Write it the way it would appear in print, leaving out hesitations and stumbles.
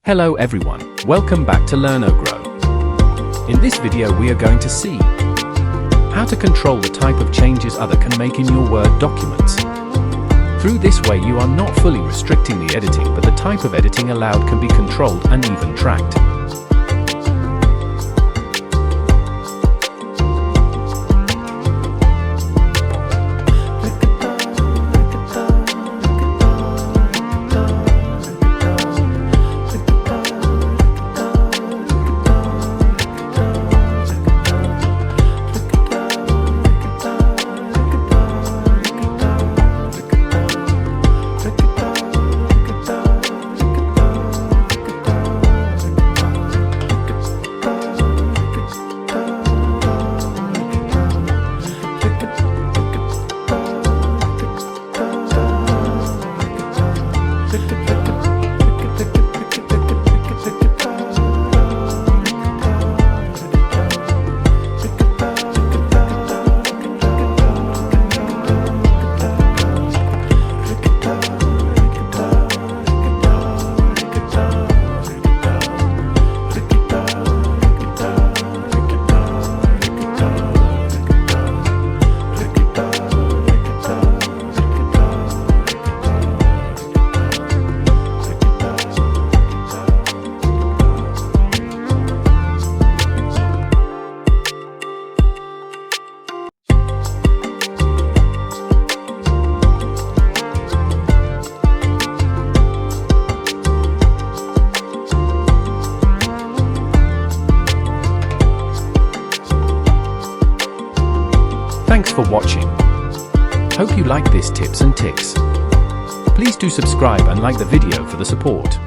Hello everyone, welcome back to Learn or Grow. In this video we are going to see how to control the type of changes other can make in your Word documents. Through this way you are not fully restricting the editing, but the type of editing allowed can be controlled and even tracked. Thanks for watching. Hope you like these tips and tricks. Please do subscribe and like the video for the support.